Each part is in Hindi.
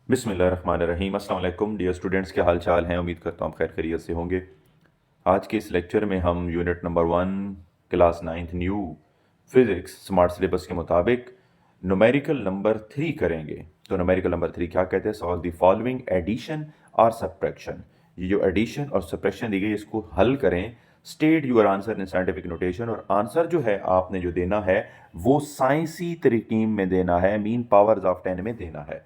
बिस्मिल्लाहिर्रहमानिर्रहीम। अस्सलाम वालेकुम डियर स्टूडेंट्स, क्या हाल चाल हैं। उम्मीद करता हूँ आप खैर खैरियत से होंगे। आज के इस लेक्चर में हम unit number 1 class 9th new physics smart syllabus के मुताबिक न्यूमेरिकल नंबर 3 करेंगे। तो न्यूमेरिकल नंबर 3 क्या कहते हैं? सॉल्व द फॉलोइंग एडिशन और सब्ट्रैक्शन। ये जो एडिशन और सब्ट्रैक्शन दी गई है इसको हल करें। State your answer in scientific notation, और आंसर जो है आपने जो देना है वो साइंसी तरीकीम में देना है, मीन पावर्स ऑफ 10 में देना है।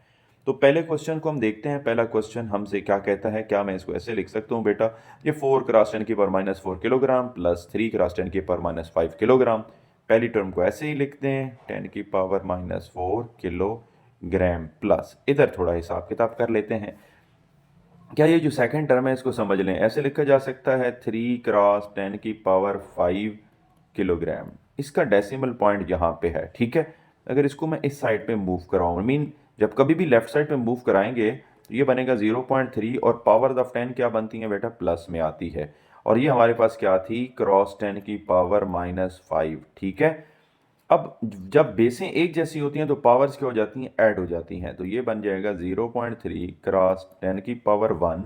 तो पहले क्वेश्चन को हम देखते हैं। पहला क्वेश्चन हमसे क्या कहता है? क्या मैं इसको ऐसे लिख सकता हूँ बेटा, ये 4 क्रॉस 10 की power minus 4 kilogram plus 3 cross 10 की पावर माइनस 5 किलोग्राम। पहली टर्म को ऐसे ही लिखते हैं, 10 की पावर माइनस 4 किलोग्राम प्लस, इधर थोड़ा हिसाब किताब कर लेते हैं। क्या ये जो सेकंड टर्म है इसको समझ लें, ऐसे लिखा जा सकता है 3 क्रॉस 10 की पावर 5 किलोग्राम। इसका डेसिमल पॉइंट यहाँ पे है, ठीक है। अगर इसको मैं इस साइड पे मूव कराऊँ, मीन जब कभी भी लेफ्ट साइड पे मूव कराएंगे तो ये बनेगा 0.3, और पावर ऑफ 10 क्या बनती है बेटा? प्लस में आती है। और ये हमारे पास क्या थी? क्रॉस 10 की पावर माइनस 5, ठीक है। अब जब बेसें एक जैसी होती हैं तो पावर्स क्या हो जाती हैं? ऐड हो जाती हैं। तो ये बन जाएगा 0.3 क्रॉस 10 की पावर 1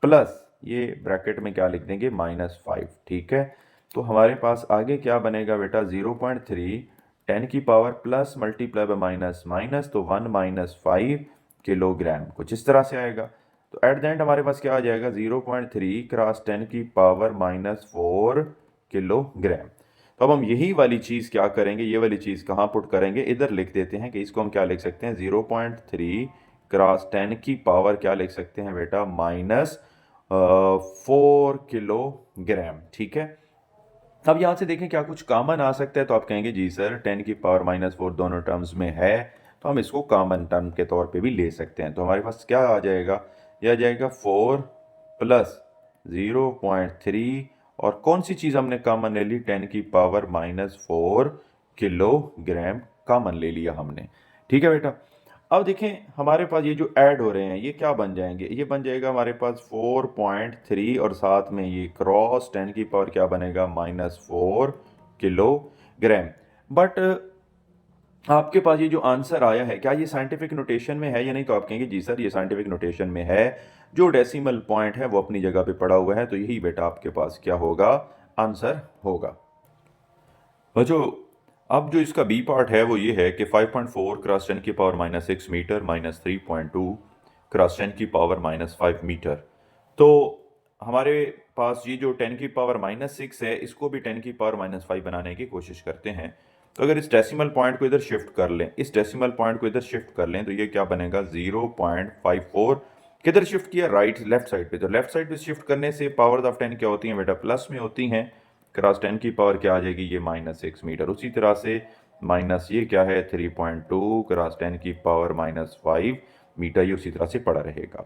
प्लस ये ब्रैकेट में क्या लिख देंगे? माइनस 5, ठीक है। तो हमारे पास आगे क्या बनेगा बेटा? 0.3 10 की power plus multiply by minus minus, तो 1 माइनस 5 किलोग्राम, कुछ इस तरह से आएगा। तो एट द एंड हमारे पास क्या आ जाएगा? 0.3 क्रॉस 10 की पावर माइनस 4 किलोग्राम। तो अब हम यही वाली चीज़ क्या करेंगे? ये वाली चीज़ कहाँ पुट करेंगे? इधर लिख देते हैं कि इसको हम क्या लिख सकते हैं? 0.3 क्रॉस 10 की पावर क्या लिख सकते हैं बेटा? माइनस 4 किलोग्राम, ठीक है। अब यहाँ से देखें क्या कुछ कॉमन आ सकता है, तो आप कहेंगे जी सर 10 की पावर माइनस 4 दोनों टर्म्स में है, तो हम इसको कॉमन टर्म के तौर पे भी ले सकते हैं। तो हमारे पास क्या आ जाएगा? यह आ जाएगा 4 प्लस 0.3, और कौन सी चीज़ हमने कॉमन ले ली? 10 की पावर माइनस 4 किलोग्राम कॉमन ले लिया हमने, ठीक है बेटा। अब देखें हमारे पास ये जो ऐड हो रहे हैं ये क्या बन जाएंगे? ये बन जाएगा हमारे पास 4.3, और साथ में ये क्रॉस 10 की पावर क्या बनेगा? Minus 4 kilogram. बट आपके पास ये जो आंसर आया है क्या ये साइंटिफिक नोटेशन में है या नहीं? तो आप कहेंगे जी सर ये साइंटिफिक नोटेशन में है, जो डेसिमल पॉइंट है वो अपनी जगह पे पड़ा हुआ है। तो यही बेटा आपके पास क्या होगा? आंसर होगा। बच्चों अब जो इसका बी पार्ट है वो ये है कि 5.4 क्रॉस 10 की power minus 6 meter minus 3.2 cross 10 की पावर माइनस 5 मीटर। तो हमारे पास ये जो 10 की पावर माइनस 6 है इसको भी 10 की पावर माइनस 5 बनाने की कोशिश करते हैं। तो अगर इस डेसिमल पॉइंट को इधर शिफ्ट कर लें, इस डेसिमल पॉइंट को इधर शिफ्ट कर लें, तो ये क्या बनेगा? 0.54। किधर शिफ्ट किया? राइट लेफ्ट साइड पे। तो लेफ्ट साइड पे शिफ्ट करने से पावर्स ऑफ 10 क्या होती हैं बेटा? प्लस में होती हैं। क्रॉस 10 की पावर क्या आ जाएगी? ये माइनस 6 मीटर। उसी तरह से माइनस ये क्या है? 3.2 क्रॉस 10 की पावर माइनस 5 मीटर, ये उसी तरह से पड़ा रहेगा।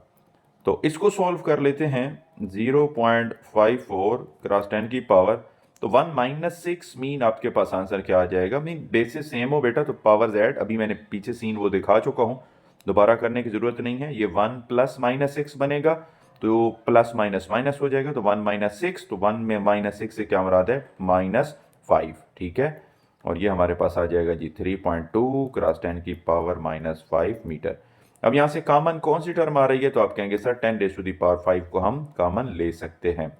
तो इसको सॉल्व कर लेते हैं। 0.54 क्रॉस 10 की पावर, तो 1 माइनस 6 मीन आपके पास आंसर क्या आ जाएगा? मीन बेसिस सेम हो बेटा तो पावर्स ऐड, अभी मैंने पीछे सीन वो दिखा चुका हूँ, दोबारा करने की ज़रूरत नहीं है। ये 1 प्लस माइनस 6 बनेगा, तो प्लस माइनस माइनस हो जाएगा, तो 1 माइनस 6, तो 1 में माइनस 6 से क्या मुराद है? माइनस 5, ठीक है। और ये हमारे पास आ जाएगा जी 3.2 क्रॉस 10 की पावर माइनस 5 मीटर। अब यहाँ से कॉमन कौन सी टर्म आ रही है? तो आप कहेंगे sir 10 raise to the power 5 को हम कॉमन ले सकते हैं।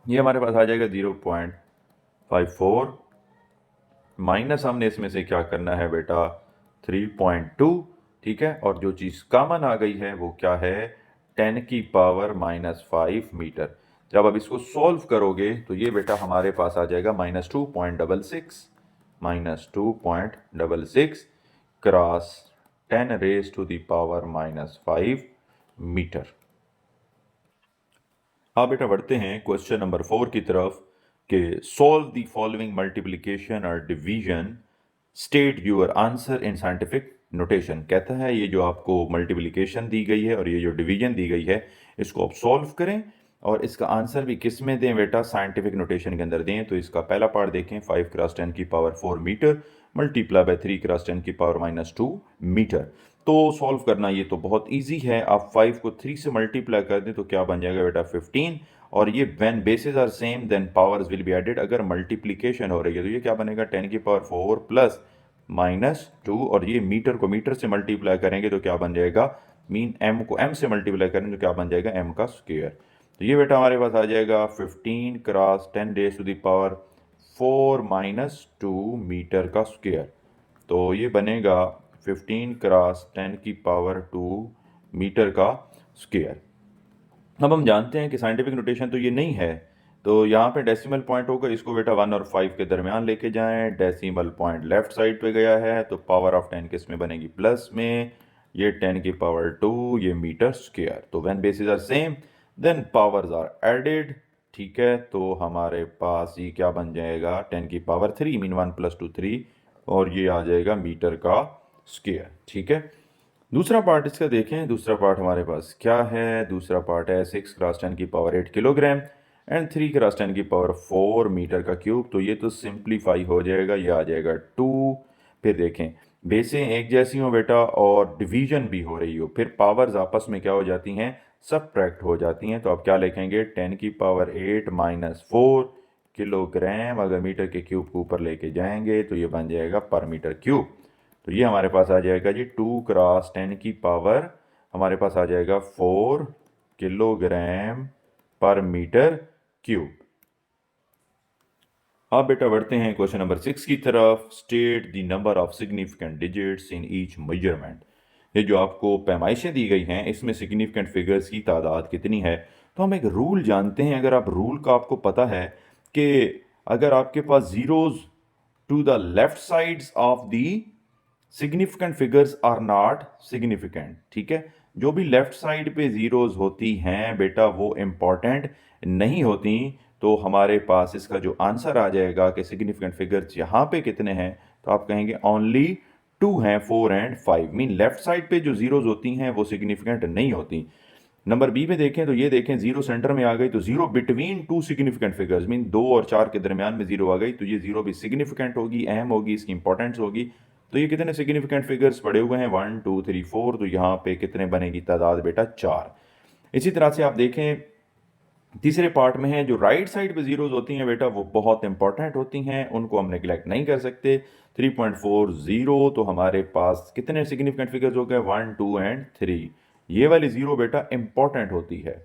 ये हमारे पास आ जाएगा 0.54, माइनस हमने इसमें से क्या करना है बेटा? 3.2, ठीक है। और जो चीज़ कॉमन आ गई है वो क्या है? 10 की पावर माइनस 5 मीटर। जब अब इसको सॉल्व करोगे तो ये बेटा हमारे पास आ जाएगा -2.66, -2.66 cross 10 raise to the power minus 5 meter. हाँ बेटा बढ़ते हैं क्वेश्चन नंबर 4 की तरफ कि सॉल्व द फॉलोइंग मल्टीप्लिकेशन और division, state your answer in scientific notation. कहता है ये जो आपको मल्टीप्लिकेशन दी गई है और ये जो डिवीजन दी गई है इसको आप सॉल्व करें, और इसका आंसर भी किस में दें बेटा? साइंटिफिक नोटेशन के अंदर दें। तो इसका पहला पार्ट देखें, 5 क्रॉस 10 की power 4 meter multiply by 3 cross 10 की पावर माइनस 2 मीटर। तो सॉल्व करना ये तो बहुत इजी है। आप 5 को 3 से मल्टीप्लाई कर दें तो क्या बन जाएगा बेटा? 15। और ये when bases are same then powers will be added. अगर मल्टीप्लिकेशन हो रही है तो ये क्या बनेगा? 10 की पावर 4 प्लस माइनस 2, और ये मीटर को मीटर से मल्टीप्लाई करेंगे तो क्या बन जाएगा? मीन m को m से मल्टीप्लाई करें तो क्या बन जाएगा m का स्क्वायर। तो ये बेटा हमारे पास आ जाएगा 15 cross 10 raise to the power 4 minus 2 meter का स्क्वायर। तो ये बनेगा 15 क्रॉस 10 की पावर 2 मीटर का स्क्वायर। अब हम जानते हैं कि साइंटिफिक नोटेशन तो ये नहीं है, तो यहाँ पे डेसिमल पॉइंट होगा, इसको बेटा 1 और 5 के दरमियान लेके जाएं। डेसिमल पॉइंट लेफ्ट साइड पे गया है तो पावर ऑफ 10 किस में बनेगी, प्लस में। ये 10 की पावर 2, ये मीटर स्क्वायर। तो when bases are same then powers are added. ठीक है, तो हमारे पास ये क्या बन जाएगा 10 की पावर 3 मीन 1 + 2 3, और ये आ जाएगा मीटर का स्क्वायर। ठीक है, दूसरा पार्ट इसका देखें। दूसरा पार्ट हमारे पास क्या है, दूसरा पार्ट है 6 क्रॉस 10 की पावर 8 किलोग्राम एंड 3 क्रॉस 10 की पावर 4 मीटर का क्यूब। तो ये तो सिंप्लीफाई हो जाएगा, ये आ जाएगा 2। फिर देखें बेसें एक जैसी हो बेटा और डिवीजन भी हो रही हो, फिर पावर्स आपस में क्या हो जाती हैं, सबट्रैक्ट हो जाती हैं। तो आप क्या लिखेंगे 10 की पावर 8 माइनस 4 किलोग्राम। अगर मीटर के क्यूब को ऊपर लेके जाएंगे तो ये बन जाएगा पर मीटर क्यूब। तो ये हमारे पास आ जाएगा जी 2 क्रॉस 10 की पावर हमारे पास आ जाएगा 4 किलोग्राम पर मीटर क्यूब। अब बेटा बढ़ते हैं क्वेश्चन नंबर 6 की तरफ। State the number of significant digits in each measurement. ये जो आपको पैमाइशें दी गई हैं इसमें सिग्निफिकेंट फिगर्स की तादाद कितनी है। तो हम एक रूल जानते हैं, अगर आप रूल का आपको पता है कि अगर आपके पास zeros to the left sides of the significant figures are not significant. ठीक है, जो भी लेफ्ट साइड पे जीरोज होती हैं बेटा वो इंपॉर्टेंट नहीं होती। तो हमारे पास इसका जो आंसर आ जाएगा कि सिग्निफिकेंट फिगर्स यहाँ पे कितने हैं, तो आप कहेंगे ओनली 2 हैं, 4 एंड 5। मीन लेफ्ट साइड पे जो जीरोज होती हैं वो सिग्निफिकेंट नहीं होती। नंबर बी में देखें तो ये देखें जीरो सेंटर में आ गई, तो zero between 2 significant figures mean 2 और 4 के दरमियान में जीरो आ गई, तो ये जीरो भी सिग्निफिकेंट होगी, अहम होगी, इसकी इंपॉर्टेंस होगी। तो ये कितने सिग्निफिकेंट फिगर्स पड़े हुए हैं 1 2 3 4, तो यहाँ पे कितने बनेगी तादाद बेटा 4। इसी तरह से आप देखें तीसरे पार्ट में है जो राइट साइड पे जीरोज होती हैं बेटा वो बहुत इंपॉर्टेंट होती हैं, उनको हम नेग्लेक्ट नहीं कर सकते। 3.40, तो हमारे पास कितने सिग्निफिकेंट फिगर्स हो गए 1 2 एंड 3। ये वाली जीरो बेटा इंपॉर्टेंट होती है।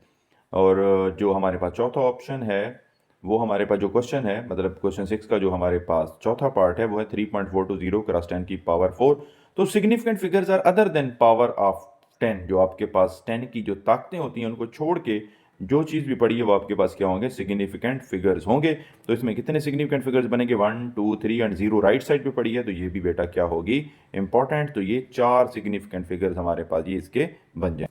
और जो हमारे पास चौथा ऑप्शन है वो हमारे पास जो क्वेश्चन है मतलब क्वेश्चन 6 का जो हमारे पास चौथा पार्ट है वो है 3.420 क्रॉस 10 की पावर 4। तो significant figures are other than power of 10। जो आपके पास 10 की जो ताकतें होती हैं उनको छोड़ के जो चीज़ भी पड़ी है वो आपके पास क्या होंगे, सिग्निफिकेंट फिगर्स होंगे। तो इसमें कितने सिग्निफिकेंट फिगर्स बनेंगे 1 2 3 एंड 0 राइट साइड पे पड़ी है, तो ये भी बेटा क्या होगी, इंपॉर्टेंट। तो ये 4 सिग्निफिकेंट फिगर्स हमारे पास ये इसके बन जाए।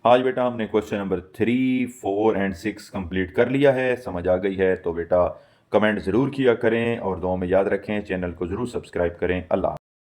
आज बेटा हमने क्वेश्चन नंबर 3 4 एंड 6 कंप्लीट कर लिया है। समझ आ गई है तो बेटा कमेंट ज़रूर किया करें और दुआ में याद रखें, चैनल को ज़रूर सब्सक्राइब करें। अल्लाह।